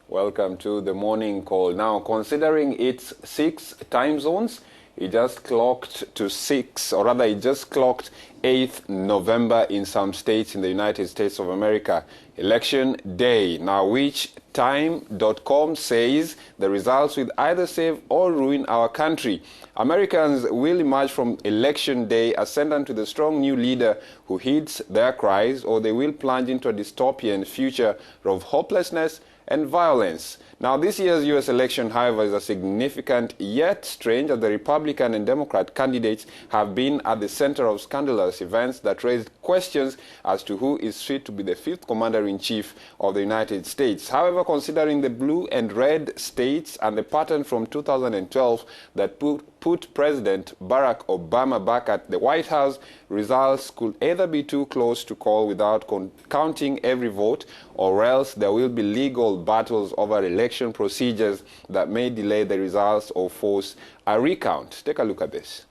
Welcome to the morning call. Now, considering its 6 time zones, it just clocked 8th November in some states in the United States of America. Election day. Now, which time.com says the results will either save or ruin our country. Americans will emerge from election day ascendant to the strong new leader who heeds their cries, or they will plunge into a dystopian future of hopelessness and violence. Now, this year's U.S. election, however, is a significant yet strange, as the Republican and Democrat candidates have been at the center of scandalous events that raised questions as to who is fit to be the 5th commander-in-chief of the United States. However, considering the blue and red states and the pattern from 2012 that put President Barack Obama back at the White House, results could either be too close to call without counting every vote, or else there will be legal battles over election procedures that may delay the results or force a recount. Take a look at this.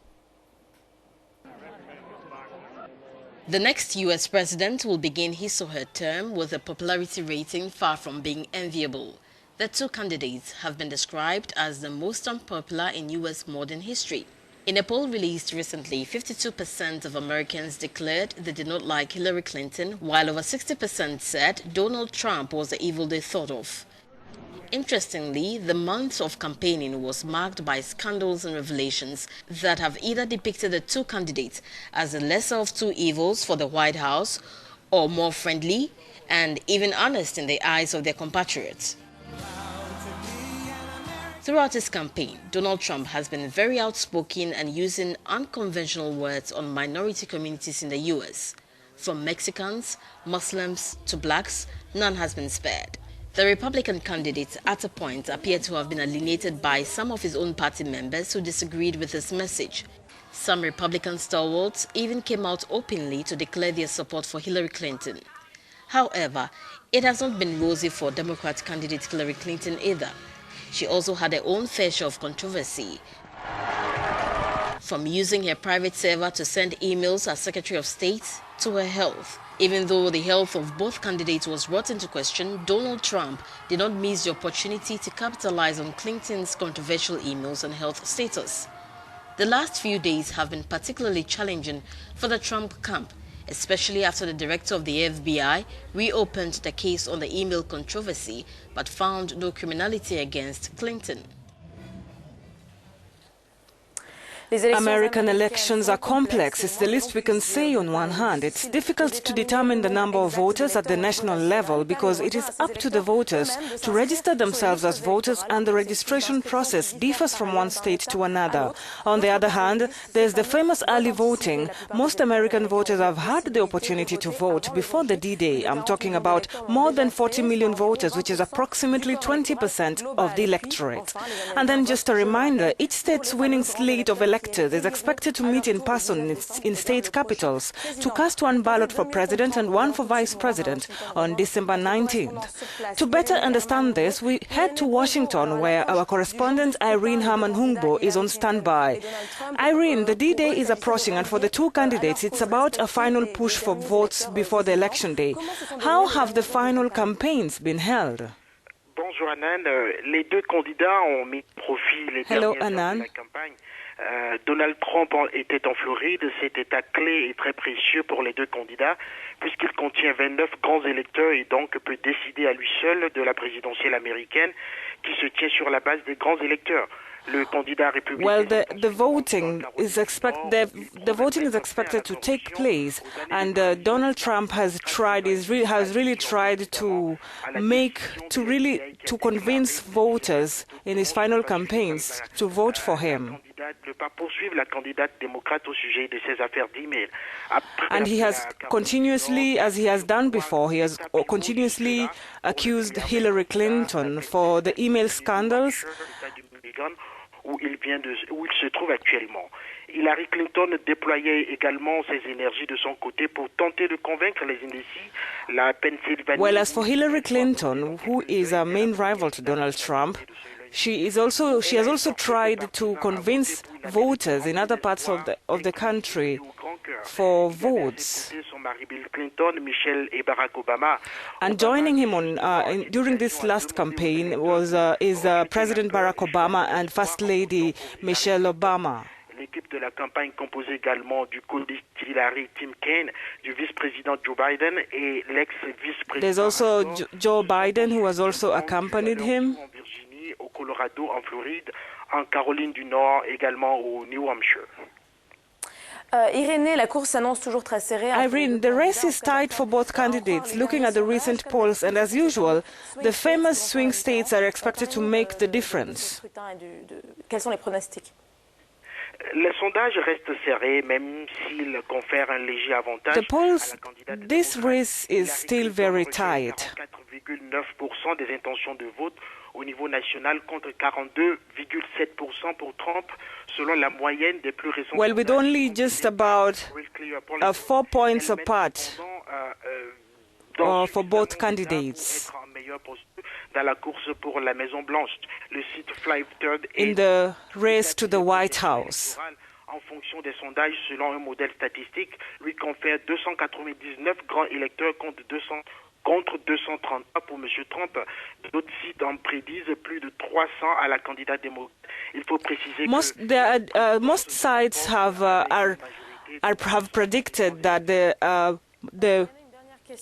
The next U.S. president will begin his or her term with a popularity rating far from being enviable. The two candidates have been described as the most unpopular in U.S. modern history. In a poll released recently, 52% of Americans declared they did not like Hillary Clinton, while over 60% said Donald Trump was the evil they thought of. Interestingly, the month of campaigning was marked by scandals and revelations that have either depicted the two candidates as the lesser of two evils for the White House, or more friendly and even honest in the eyes of their compatriots. Throughout his campaign, Donald Trump has been very outspoken and using unconventional words on minority communities in the U.S. From Mexicans, Muslims to blacks, none has been spared. The Republican candidate at a point appeared to have been alienated by some of his own party members who disagreed with his message. Some Republican stalwarts even came out openly to declare their support for Hillary Clinton. However, it has not been rosy for Democrat candidate Hillary Clinton either. She also had her own fair share of controversy, from using her private server to send emails as Secretary of State to her health. Even though the health of both candidates was brought into question, Donald Trump did not miss the opportunity to capitalize on Clinton's controversial emails and health status. The last few days have been particularly challenging for the Trump camp, especially after the director of the FBI reopened the case on the email controversy but found no criminality against Clinton. American elections are complex. It's the least we can say on one hand. It's difficult to determine the number of voters at the national level because it is up to the voters to register themselves as voters, and the registration process differs from one state to another. On the other hand, there's the famous early voting. Most American voters have had the opportunity to vote before the D-Day. I'm talking about more than 40 million voters, which is approximately 20% of the electorate. And then just a reminder, each state's winning slate of electors is expected to meet in person in state capitals to cast one ballot for president and one for vice president on December 19th. To better understand this, we head to Washington, where our correspondent Irene Herman-Hungbo is on standby. Irene, the D-Day is approaching, and for the two candidates, it's about a final push for votes before the election day. How have the final campaigns been held? Bonjour Anan, les deux candidats ont mis profit les dernières heures de la campagne. Donald Trump était en Floride, cet état clé et très précieux pour les deux candidats puisqu'il contient 29 grands électeurs et donc peut décider à lui seul de la présidentielle américaine qui se tient sur la base des grands électeurs. Well, the voting is expected to take place, and Donald Trump has really tried to convince voters in his final campaigns to vote for him. And he has continuously, as he has done before, he has continuously accused Hillary Clinton for the email scandals où il se trouve actuellement. Hillary Clinton déployait également ses énergies de son côté pour tenter de convaincre les indécis. La Pennsylvanie. Well, as for Hillary Clinton, who is a main rival to Donald Trump, she has also tried to convince voters in other parts of the country for votes. And joining him on during this last campaign is President Barack Obama and First Lady Michelle Obama. L'équipe de la campagne composée également du co-député Hillary Tim Kaine, du vice-président Joe Biden et l'ex-vice-président. There's also Joe Biden, who has also accompanied him. En Virginie, au Colorado, en Floride, en Caroline du Nord, également au New Hampshire. Irene, la course s'annonce toujours très serrée. Irene, the race is tight for both candidates. Looking at the recent polls, and as usual, the famous swing states are expected to make the difference. Quels sont les pronostics? Les sondages restent serrés, même s'ils confèrent un léger avantage. The polls, this race is still very tight. 4,9% des intentions de vote au niveau national contre 42,7% pour Trump, selon la moyenne des plus récents. Well, with only just about 4 points apart for both candidates. Dans la course pour la Maison Blanche, le site Flive-Third in the race to the White House. En fonction des sondages, selon un modèle statistique, lui confère 299 grands électeurs contre 233 pour M. Trump. D'autres sites en prédisent plus de 300 à la candidate démocrate. Il faut préciser que most sites have predicted that the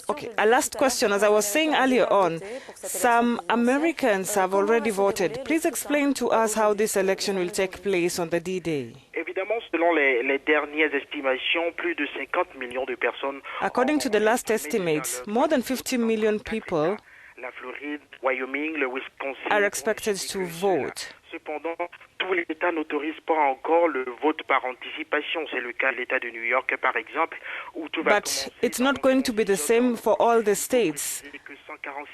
Okay, a last question. As I was saying earlier on, some Americans have already voted. Please explain to us how this election will take place on the D-Day. Évidemment, selon les dernières estimations, plus de 50 millions de personnes. According to the last estimates, more than 50 million people la Floride, Wyoming, le Wisconsin, are expected to vote. Cependant, tous les États n'autorisent pas encore le vote par anticipation. C'est le cas de l'État de New York, par exemple, où tout va commencer. But it's not going to be the same for all the states.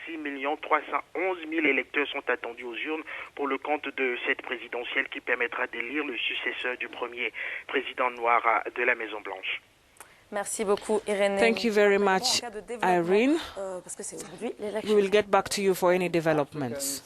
146,311,000 électeurs sont attendus aux urnes pour le compte de cette présidentielle qui permettra d'élire le successeur du premier président noir de la Maison-Blanche. Merci beaucoup, Irene. Thank you very much, Irene. We will get back to you for any developments.